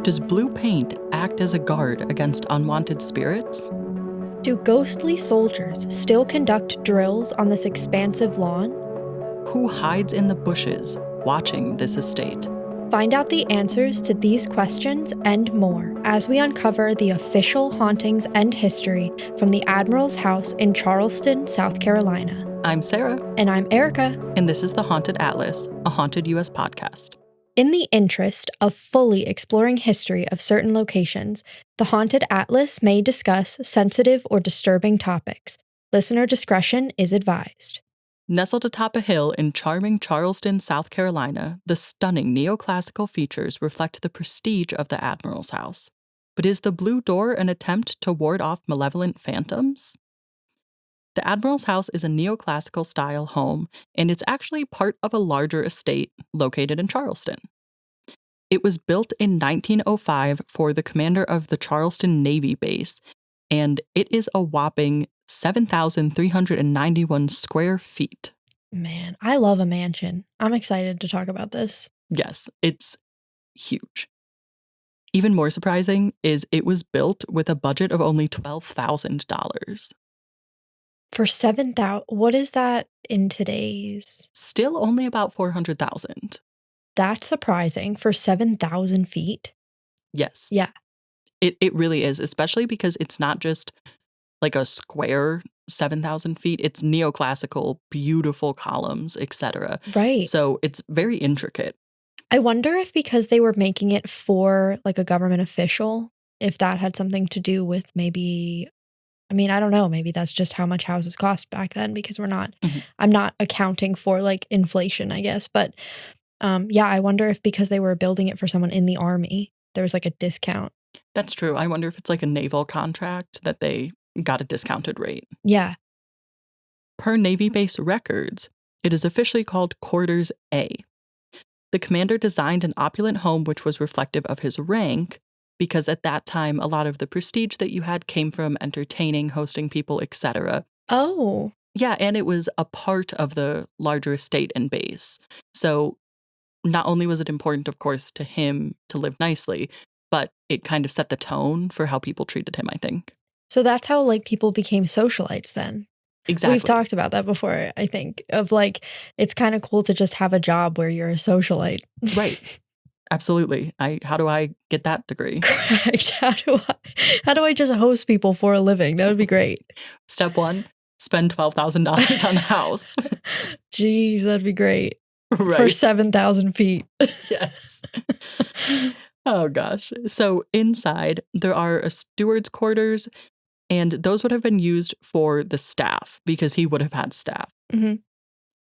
Does blue paint act as a guard against unwanted spirits? Do ghostly soldiers still conduct drills on this expansive lawn? Who hides in the bushes watching this estate? Find out the answers to these questions and more as we uncover the official hauntings and history from the Admiral's house in Charleston, South Carolina. I'm Sarah. And I'm Erica. And this is The Haunted Atlas, a haunted U.S. podcast. In the interest of fully exploring history of certain locations, the Haunted Atlas may discuss sensitive or disturbing topics. Listener discretion is advised. Nestled atop a hill in charming Charleston, South Carolina, the stunning neoclassical features reflect the prestige of the Admiral's house. But is the blue door an attempt to ward off malevolent phantoms? The Admiral's house is a neoclassical style home, and it's actually part of a larger estate located in Charleston. It was built in 1905 for the commander of the Charleston Navy Base, and it is a whopping 7,391 square feet. Man, I love a mansion. I'm excited to talk about this. Yes, it's huge. Even more surprising is it was built with a budget of only $12,000. For 7,000, what is that in today's? Still only about $400,000. That's surprising for 7,000 feet. Yes. Yeah. It really is, especially because it's not just like a square 7,000 feet. It's neoclassical, beautiful columns, etc. Right. So it's very intricate. I wonder if because they were making it for like a government official, if that had something to do with maybe, I mean, I don't know, maybe that's just how much houses cost back then because I'm not accounting for like inflation, I guess. But yeah, I wonder if because they were building it for someone in the army, there was like a discount. That's true. I wonder if it's like a naval contract that they got a discounted rate. Yeah. Per Navy base records, it is officially called Quarters A. The commander designed an opulent home which was reflective of his rank, because at that time, a lot of the prestige that you had came from entertaining, hosting people, etc. Oh. Yeah, and it was a part of the larger estate and base. So not only was it important, of course, to him to live nicely, but it kind of set the tone for how people treated him, I think. So that's how like people became socialites then. Exactly. We've talked about that before, I think, of like, it's kind of cool to just have a job where you're a socialite. Right. Absolutely. How do I get that degree? Correct. How do I just host people for a living? That would be great. Step 1, spend $12,000 on a house. Jeez, that'd be great. Right. For 7,000 feet. Yes. Oh, gosh. So inside, there are a steward's quarters, and those would have been used for the staff because he would have had staff. Mm-hmm.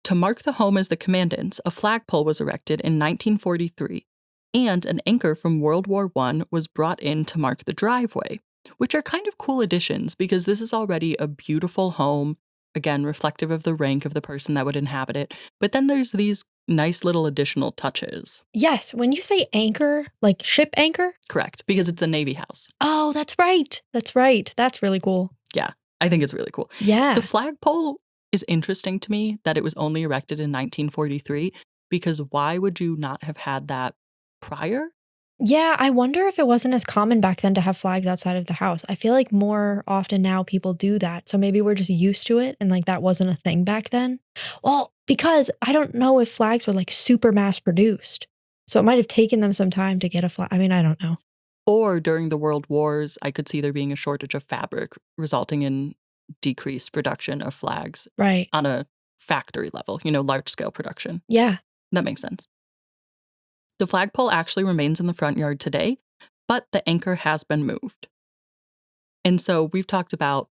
To mark the home as the commandant's, a flagpole was erected in 1943, and an anchor from World War I was brought in to mark the driveway, which are kind of cool additions because this is already a beautiful home, again, reflective of the rank of the person that would inhabit it. But then there's these nice little additional touches. Yes, when you say anchor, like ship anchor? Correct, because it's a Navy house. Oh, that's right. That's right. That's really cool. Yeah, I think it's really cool. Yeah. The flagpole is interesting to me that it was only erected in 1943, because why would you not have had that prior? Yeah, I wonder if it wasn't as common back then to have flags outside of the house. I feel like more often now people do that. So maybe we're just used to it and like that wasn't a thing back then. Well, because I don't know if flags were like super mass produced. So it might have taken them some time to get a flag. I mean, I don't know. Or during the World Wars, I could see there being a shortage of fabric, resulting in decreased production of flags. Right. On a factory level, large scale production. Yeah. That makes sense. The flagpole actually remains in the front yard today, but the anchor has been moved. And so we've talked about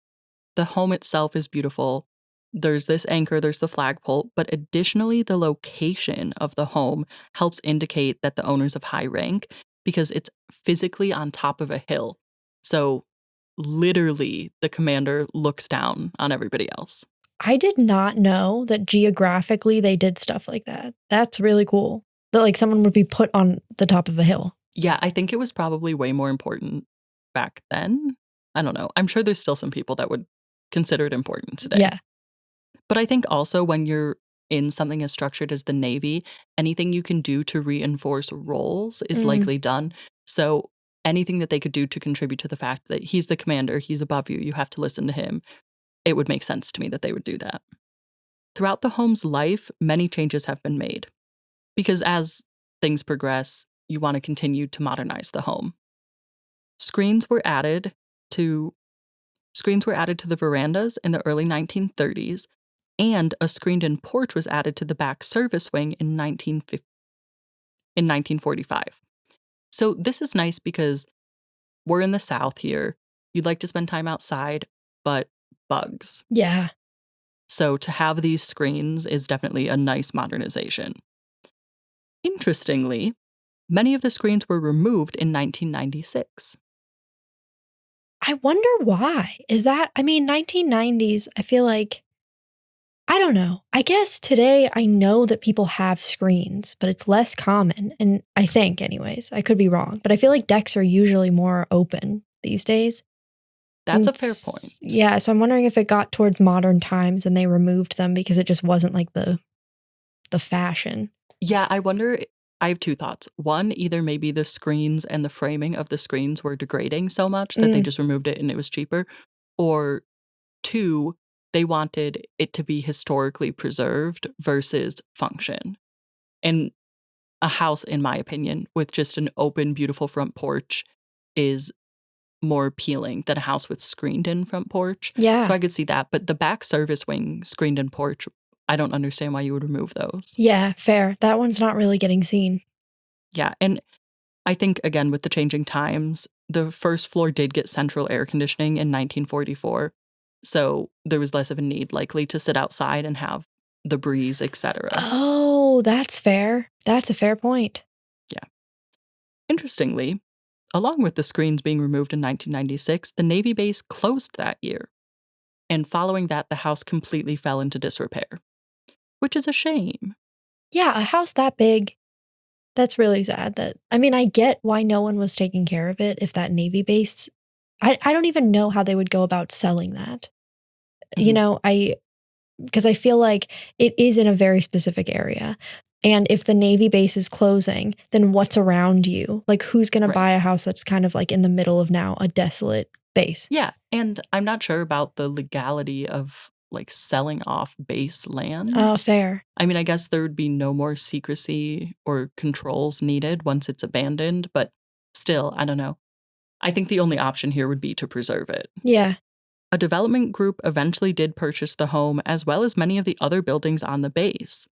the home itself is beautiful. There's this anchor, there's the flagpole, but additionally, the location of the home helps indicate that the owner's of high rank because it's physically on top of a hill. So literally, the commander looks down on everybody else. I did not know that geographically they did stuff like that. That's really cool. That like someone would be put on the top of a hill. Yeah, I think it was probably way more important back then. I don't know. I'm sure there's still some people that would consider it important today. Yeah. But I think also when you're in something as structured as the Navy, anything you can do to reinforce roles is likely done. So anything that they could do to contribute to the fact that he's the commander, he's above you, you have to listen to him, it would make sense to me that they would do that. Throughout the home's life, many changes have been made. Because as things progress, you want to continue to modernize the home. Screens were added to the verandas in the early 1930s, and a screened-in porch was added to the back service wing in 1945. So this is nice because we're in the South here. You'd like to spend time outside, but bugs. Yeah. So to have these screens is definitely a nice modernization. Interestingly, many of the screens were removed in 1996. I wonder why. Is that, I mean, 1990s, I feel like, I don't know. I guess today I know that people have screens, but it's less common. And I think, anyways, I could be wrong, but I feel like decks are usually more open these days. That's a fair point. Yeah, so I'm wondering if it got towards modern times and they removed them because it just wasn't like the fashion. Yeah, I wonder. I have two thoughts. One, either maybe the screens and the framing of the screens were degrading so much that they just removed it and it was cheaper. Or two, they wanted it to be historically preserved versus function. And a house, in my opinion, with just an open, beautiful front porch is more appealing than a house with screened-in front porch. Yeah. So I could see that. But the back service wing screened-in porch, I don't understand why you would remove those. Yeah, fair. That one's not really getting seen. Yeah, and I think, again, with the changing times, the first floor did get central air conditioning in 1944. So there was less of a need likely to sit outside and have the breeze, etc. Oh, that's fair. That's a fair point. Yeah. Interestingly, along with the screens being removed in 1996, the Navy base closed that year. And following that, the house completely fell into disrepair, which is a shame. Yeah, a house that big, that's really sad. I mean, I get why no one was taking care of it if that Navy base, I don't even know how they would go about selling that. You know, because I feel like it is in a very specific area. And if the Navy base is closing, then what's around you? Like, who's going to buy a house that's kind of like in the middle of now a desolate base? Yeah, and I'm not sure about the legality of like selling off base land. Oh, fair. I mean, I guess there would be no more secrecy or controls needed once it's abandoned, but still, I don't know. I think the only option here would be to preserve it. Yeah. A development group eventually did purchase the home as well as many of the other buildings on the base.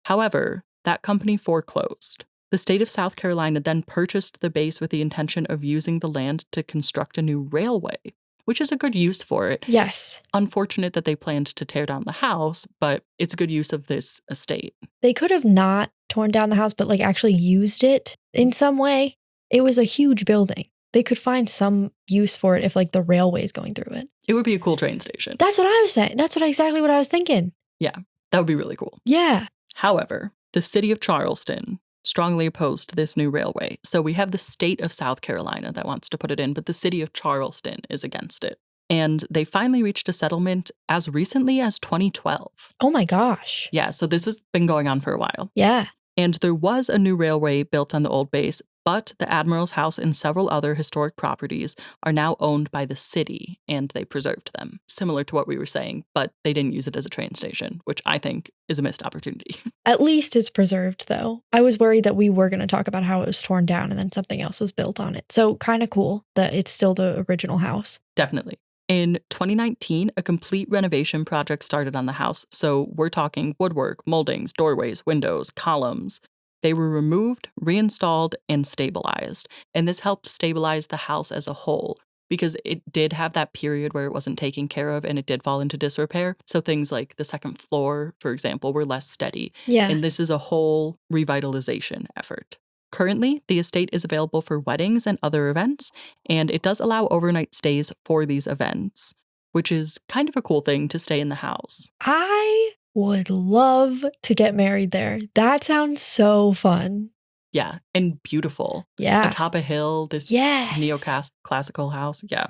However, that company foreclosed. The state of South Carolina then purchased the base with the intention of using the land to construct a new railway, which is a good use for it. Yes. Unfortunate that they planned to tear down the house, but it's a good use of this estate. They could have not torn down the house, but like actually used it in some way. It was a huge building. They could find some use for it if like the railway is going through it. It would be a cool train station. That's what I was saying. That's exactly what I was thinking. Yeah, that would be really cool. Yeah. However, the city of Charleston strongly opposed this new railway. So we have the state of South Carolina that wants to put it in, but the city of Charleston is against it. And they finally reached a settlement as recently as 2012. Oh my gosh. Yeah, so this has been going on for a while. Yeah. And there was a new railway built on the old base, but the Admiral's house and several other historic properties are now owned by the city, and they preserved them, similar to what we were saying, but they didn't use it as a train station, which I think is a missed opportunity. At least it's preserved, though. I was worried that we were going to talk about how it was torn down and then something else was built on it. So kind of cool that it's still the original house. Definitely. In 2019, a complete renovation project started on the house, so we're talking woodwork, moldings, doorways, windows, columns. They were removed, reinstalled, and stabilized, and this helped stabilize the house as a whole, because it did have that period where it wasn't taken care of and it did fall into disrepair, so things like the second floor, for example, were less steady. Yeah. And this is a whole revitalization effort. Currently, the estate is available for weddings and other events, and it does allow overnight stays for these events, which is kind of a cool thing to stay in the house. I would love to get married there. That sounds so fun. Yeah, and beautiful. Yeah. Atop a hill, this Yes. neoclassical house. Yeah.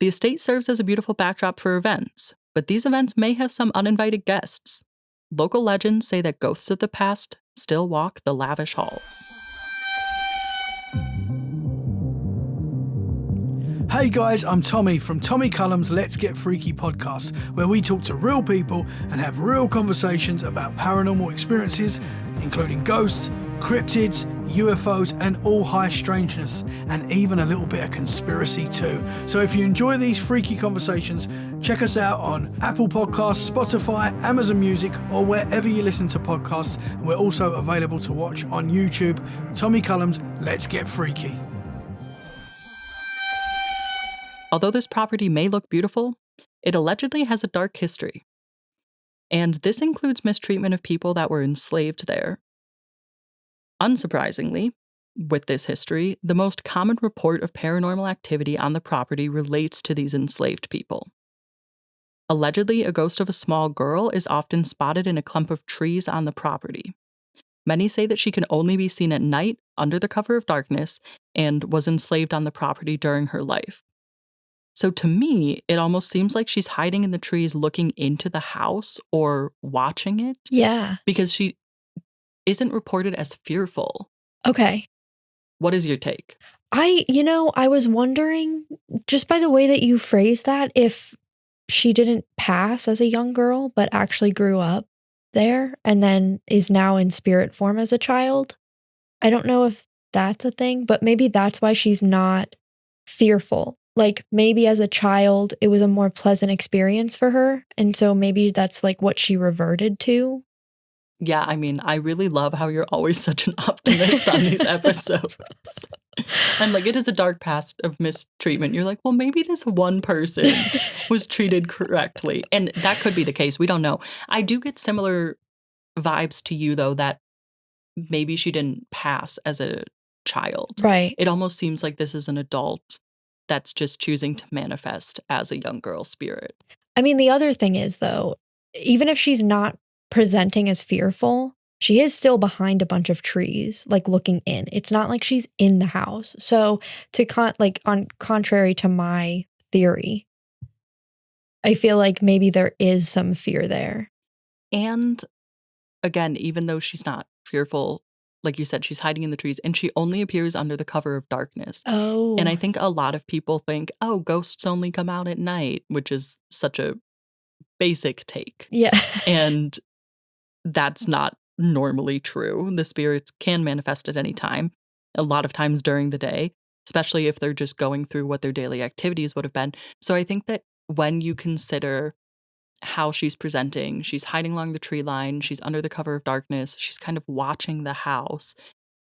The estate serves as a beautiful backdrop for events, but these events may have some uninvited guests. Local legends say that ghosts of the past still walk the lavish halls. Hey guys, I'm Tommy from Tommy Cullum's Let's Get Freaky podcast, where we talk to real people and have real conversations about paranormal experiences, including ghosts, cryptids, UFOs, and all high strangeness, and even a little bit of conspiracy too. So if you enjoy these freaky conversations, check us out on Apple Podcasts, Spotify, Amazon Music, or wherever you listen to podcasts. And we're also available to watch on YouTube. Tommy Cullum's Let's Get Freaky. Although this property may look beautiful, it allegedly has a dark history. And this includes mistreatment of people that were enslaved there. Unsurprisingly, with this history, the most common report of paranormal activity on the property relates to these enslaved people. Allegedly, a ghost of a small girl is often spotted in a clump of trees on the property. Many say that she can only be seen at night under the cover of darkness and was enslaved on the property during her life. So to me, it almost seems like she's hiding in the trees looking into the house or watching it. Yeah. Because she isn't reported as fearful. Okay. What is your take? I was wondering, just by the way that you phrased that, if she didn't pass as a young girl, but actually grew up there and then is now in spirit form as a child. I don't know if that's a thing, but maybe that's why she's not fearful. Like maybe as a child, it was a more pleasant experience for her. And so maybe that's like what she reverted to. Yeah, I mean, I really love how you're always such an optimist on these episodes. I'm like, it is a dark past of mistreatment. You're like, well, maybe this one person was treated correctly. And that could be the case. We don't know. I do get similar vibes to you, though, that maybe she didn't pass as a child. Right. It almost seems like this is an adult that's just choosing to manifest as a young girl spirit. I mean, the other thing is, though, even if she's not presenting as fearful, she is still behind a bunch of trees, like looking in. It's not like she's in the house. So on contrary to my theory, I feel like maybe there is some fear there. And again, even though she's not fearful, like you said, she's hiding in the trees and she only appears under the cover of darkness. Oh. And I think a lot of people think, oh, ghosts only come out at night, which is such a basic take. Yeah. And that's not normally true. The spirits can manifest at any time, a lot of times during the day, especially if they're just going through what their daily activities would have been. So I think that when you consider how she's presenting, she's hiding along the tree line, she's under the cover of darkness, she's kind of watching the house,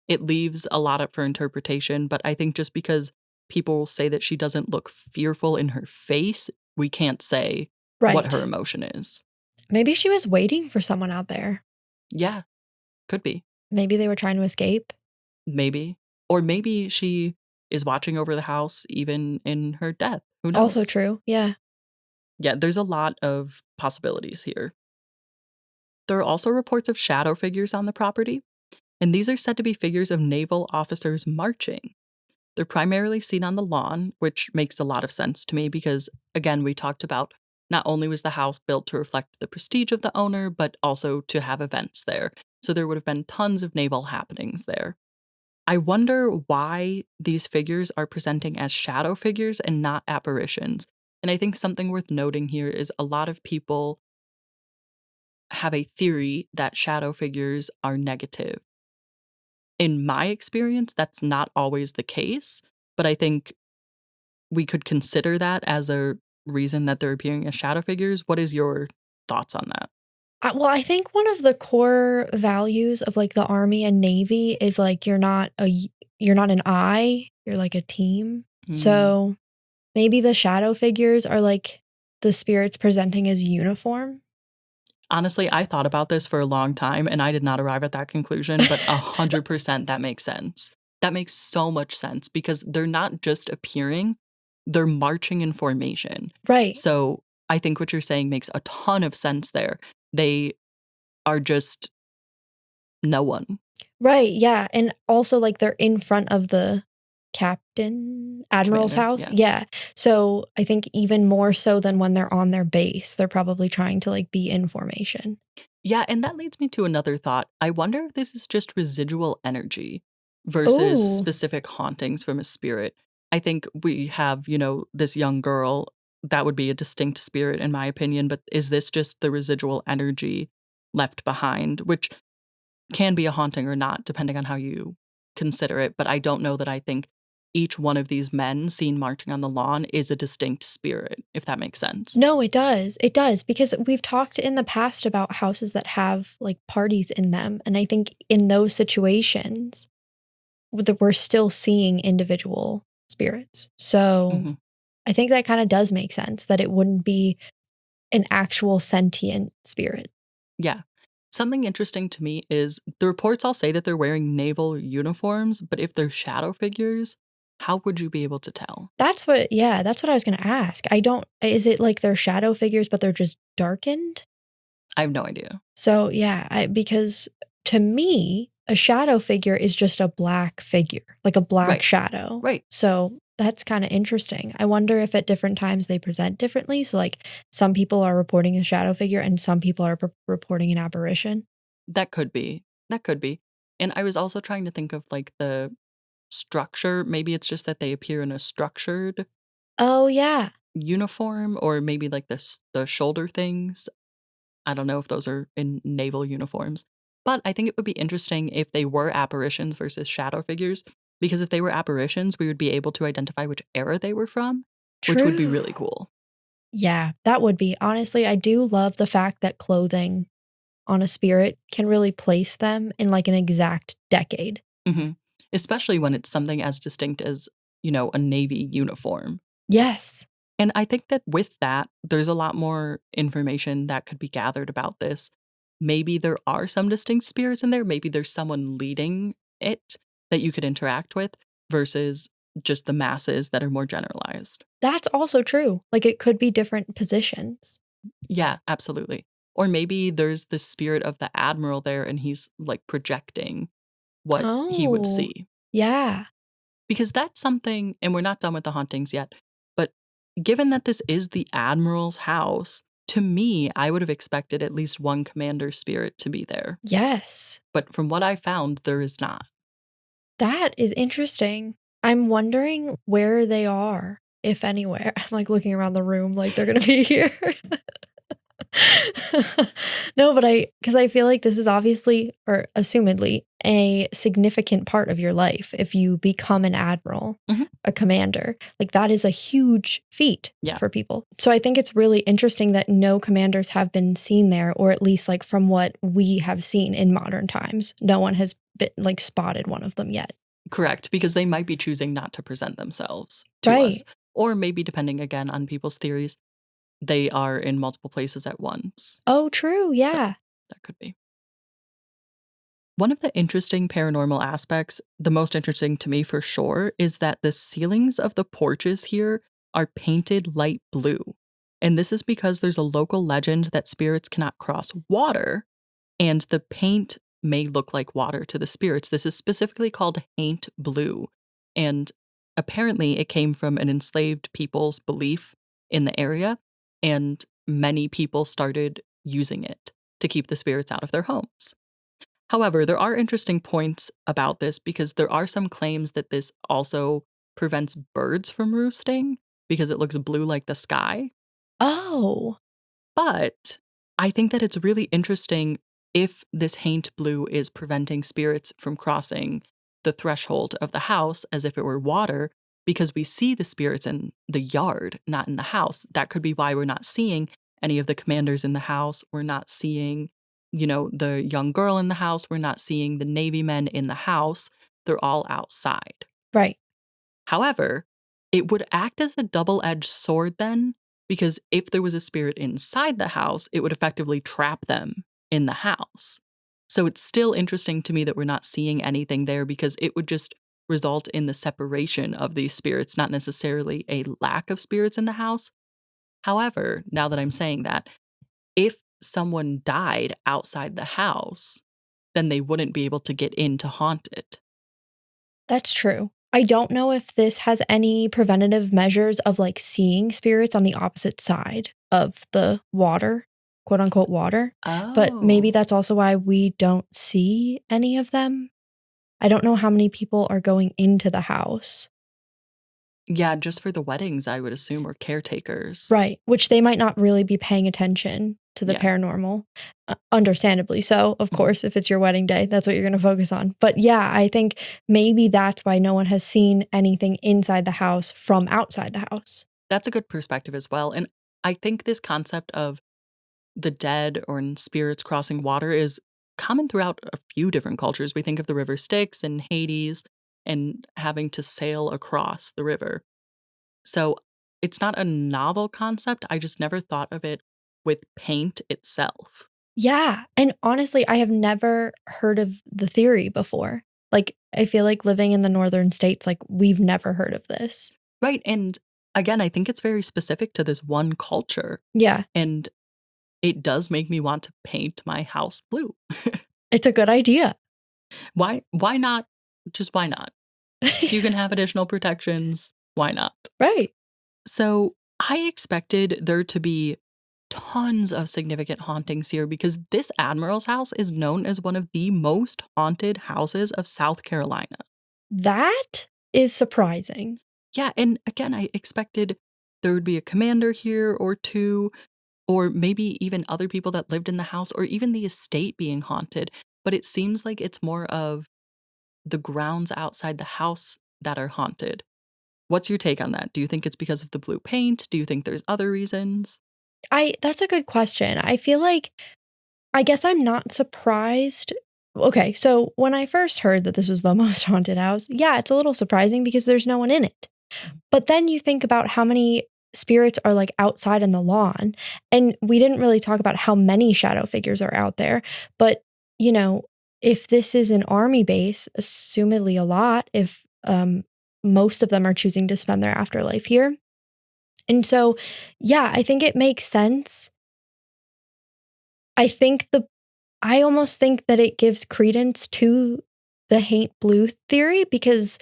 it leaves a lot up for interpretation. But I think just because people say that she doesn't look fearful in her face, we can't say what her emotion is. Maybe she was waiting for someone out there. Yeah, could be. Maybe they were trying to escape. Maybe. Or maybe she is watching over the house even in her death. Who knows? Also true, yeah. Yeah, there's a lot of possibilities here. There are also reports of shadow figures on the property, and these are said to be figures of naval officers marching. They're primarily seen on the lawn, which makes a lot of sense to me because, again, we talked about not only was the house built to reflect the prestige of the owner, but also to have events there. So there would have been tons of naval happenings there. I wonder why these figures are presenting as shadow figures and not apparitions. And I think something worth noting here is a lot of people have a theory that shadow figures are negative. In my experience, that's not always the case, but I think we could consider that as a reason that they're appearing as shadow figures. What is your thoughts on that? Well, I think one of the core values of like the Army and Navy is like you're not an eye, you're like a team. So maybe the shadow figures are like the spirits presenting as uniform. Honestly, I thought about this for a long time and I did not arrive at that conclusion, but 100% that makes sense. That makes so much sense because they're not just appearing, they're marching in formation. Right. So I think what you're saying makes a ton of sense there. They are just no one. Right, yeah. And also like they're in front of the Admiral's house. Yeah. So I think even more so than when they're on their base, they're probably trying to like be in formation. Yeah, and that leads me to another thought. I wonder if this is just residual energy versus Oh, specific hauntings from a spirit. I think we have, this young girl. That would be a distinct spirit, in my opinion. But is this just the residual energy left behind, which can be a haunting or not, depending on how you consider it. But I don't know that I think each one of these men seen marching on the lawn is a distinct spirit, if that makes sense. no, it does. It does because we've talked in the past about houses that have like parties in them. And I think in those situations, that we're still seeing individual spirits. So hmm I think that kind of does make sense that it wouldn't be an actual sentient spirit. Yeah. Something interesting to me is the reports all say that they're wearing naval uniforms, but if they're shadow figures, how would you be able to tell? That's what I was gonna ask. I don't is it like they're shadow figures, but they're just darkened? I have no idea. So, yeah, because to me, a shadow figure is just a black figure, like a black Right. shadow. Right. So, that's kinda interesting. I wonder if at different times they present differently. So, like, some people are reporting a shadow figure and some people are reporting an apparition. That could be. That could be. And I was also trying to think of like the structure. Maybe it's just that they appear in a structured Oh, yeah. uniform, or maybe like the shoulder things. I don't know if those are in naval uniforms. But I think it would be interesting if they were apparitions versus shadow figures, because if they were apparitions, we would be able to identify which era they were from, which would be True. really cool. Yeah, that would be. Honestly, I do love the fact that clothing on a spirit can really place them in, like, an exact decade. hmm Especially when it's something as distinct as, a Navy uniform. Yes. And I think that with that, there's a lot more information that could be gathered about this. Maybe there are some distinct spirits in there. Maybe there's someone leading it that you could interact with versus just the masses that are more generalized. That's also true. Like, it could be different positions. Yeah, absolutely. Or maybe there's the spirit of the Admiral there and he's like projecting what he would Oh, see. yeah. Because that's something, and we're not done with the hauntings yet, but given that this is the Admiral's house, to me, I would have expected at least one commander spirit to be there. Yes. But from what I found, there is not. That is interesting. I'm wondering where they are, if anywhere. I'm, like, looking around the room like they're gonna be here. No, but because I feel like this is obviously or assumedly a significant part of your life if you become an admiral, Mhm. a commander. Like, that is a huge feat Yeah, for people. So I think it's really interesting that no commanders have been seen there, or at least, like, from what we have seen in modern times, no one has been, like, spotted one of them yet. correct. Because they might be choosing not to present themselves to us. Right. Or maybe, depending again on people's theories, they are in multiple places at once. Oh, true, So yeah. that could be. One of the interesting paranormal aspects, the most interesting to me for sure, is that the ceilings of the porches here are painted light blue. And this is because there's a local legend that spirits cannot cross water, and the paint may look like water to the spirits. This is specifically called haint blue. And apparently, it came from an enslaved people's belief in the area, and many people started using it to keep the spirits out of their homes. However, there are interesting points about this because there are some claims that this also prevents birds from roosting because it looks blue like the sky. Oh, But I think that it's really interesting if this haint blue is preventing spirits from crossing the threshold of the house as if it were water, because we see the spirits in the yard, not in the house. That could be why we're not seeing any of the commanders in the house. We're not seeing, the young girl in the house. We're not seeing the Navy men in the house. They're all outside. right. However, it would act as a double edged sword then, because if there was a spirit inside the house, it would effectively trap them in the house. So it's still interesting to me that we're not seeing anything there because it would just result in the separation of these spirits, not necessarily a lack of spirits in the house. However, now that I'm saying that, if someone died outside the house, then they wouldn't be able to get in to haunt it. That's true. I don't know if this has any preventative measures of, like, seeing spirits on the opposite side of the water quote unquote water. Oh. But maybe that's also why we don't see any of them. I don't know how many people are going into the house. Yeah, just for the weddings, I would assume, or caretakers. Right, which they might not really be paying attention to the Yeah. paranormal. Understandably so, of Mhm. course, if it's your wedding day, that's what you're gonna focus on. But yeah, I think maybe that's why no one has seen anything inside the house from outside the house. That's a good perspective as well. And I think this concept of the dead or in spirits crossing water is common throughout a few different cultures. We think of the river Styx in Hades and having to sail across the river. So it's not a novel concept. I just never thought of it with paint itself. Yeah, and honestly, I have never heard of the theory before. Like, I feel like living in the northern states, like, we've never heard of this. Right. And again, I think it's very specific to this one culture. Yeah, And it does make me want to paint my house blue. it's a good idea. Why not? Just why not? If you can have additional protections, why not? Right. So I expected there to be tons of significant hauntings here because this Admiral's house is known as one of the most haunted houses of South Carolina. That is surprising. Yeah, and again, I expected there would be a commander here or two, or maybe even other people that lived in the house, or even the estate being haunted. But it seems like it's more of the grounds outside the house that are haunted. What's your take on that? Do you think it's because of the blue paint? Do you think there's other reasons? That's a good question. I feel like I guess I'm not surprised. Okay, so when I first heard that this was the most haunted house, yeah, it's a little surprising because there's no one in it. But then you think about how many spirits are like outside in the lawn, and we didn't really talk about how many shadow figures are out there. But, you know, if this is an army base, assumedly a lot, if most of them are choosing to spend their afterlife here. And so, yeah, I think it makes sense. I think I almost think that it gives credence to the Haint Blue theory because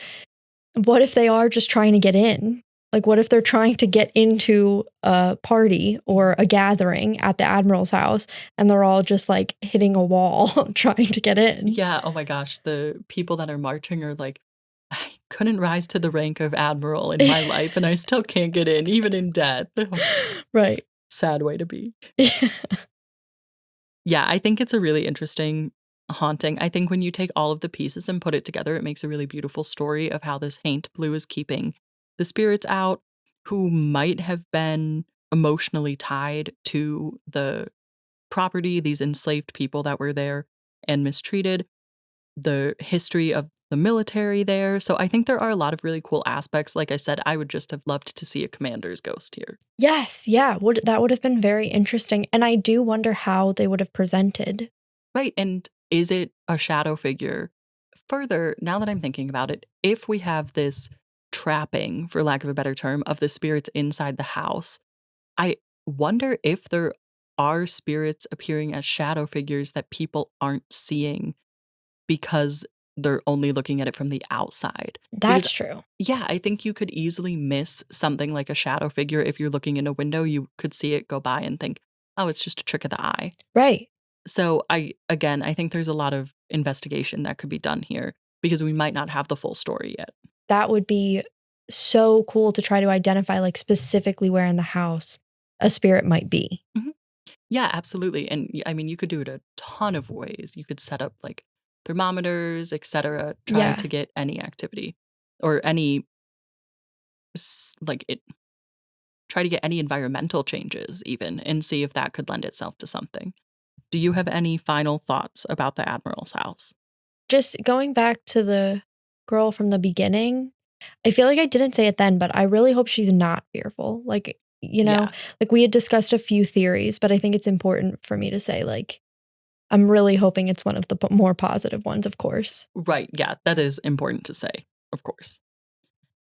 what if they are just trying to get in? Like, what if they're trying to get into a party or a gathering at the Admiral's house and they're all just like hitting a wall trying to get in? Yeah, oh my gosh, the people that are marching are like, I couldn't rise to the rank of Admiral in my life and I still can't get in, even in death. Right. Sad way to be. Yeah, I think it's a really interesting haunting. I think when you take all of the pieces and put it together, it makes a really beautiful story of how this Haint Blue is keeping the spirits out who might have been emotionally tied to the property, these enslaved people that were there and mistreated, the history of the military there. So I think there are a lot of really cool aspects. Like I said, I would just have loved to see a commander's ghost here. Yes, yeah, that would have been very interesting. And I do wonder how they would have presented. Right. And is it a shadow figure? Further, now that I'm thinking about it, if we have this trapping, for lack of a better term, of the spirits inside the house, I wonder if there are spirits appearing as shadow figures that people aren't seeing because they're only looking at it from the outside. That's Because, true. yeah, I think you could easily miss something like a shadow figure. If you're looking in a window, you could see it go by and think, oh, it's just a trick of the eye. Right. So I think there's a lot of investigation that could be done here because we might not have the full story yet. That would be so cool to try to identify like specifically where in the house a spirit might be. Mhm. Yeah, absolutely. And I mean, you could do it a ton of ways. You could set up like thermometers, etc., try Yeah. to get any activity or any like it try to get any environmental changes even and see if that could lend itself to something. Do you have any final thoughts about the Admiral's house? Just going back to the girl from the beginning, I feel like I didn't say it then, but I really hope she's not fearful. Like, Yeah. like we had discussed a few theories, but I think it's important for me to say, like, I'm really hoping it's one of the more positive ones, of course. Right. Yeah, that is important to say, of course.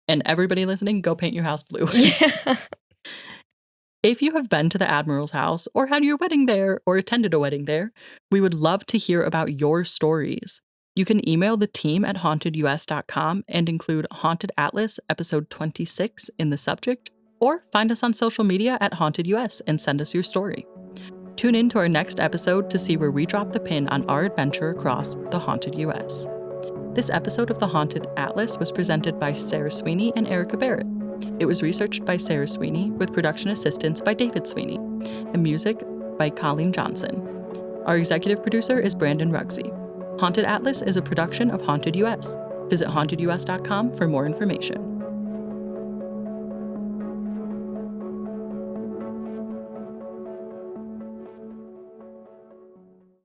And everybody listening, go paint your house blue. Yeah. If you have been to the Admiral's house or had your wedding there or attended a wedding there, we would love to hear about your stories. You can email the team at hauntedus.com and include Haunted Atlas episode 26 in the subject, or find us on social media at hauntedus and send us your story. Tune in to our next episode to see where we drop the pin on our adventure across the haunted U.S. This episode of The Haunted Atlas was presented by Sarah Sweeney and Erica Barrett. It was researched by Sarah Sweeney with production assistance by David Sweeney and music by Colleen Johnson. Our executive producer is Brandon Rugsey. Haunted Atlas is a production of Haunted US. Visit hauntedus.com for more information.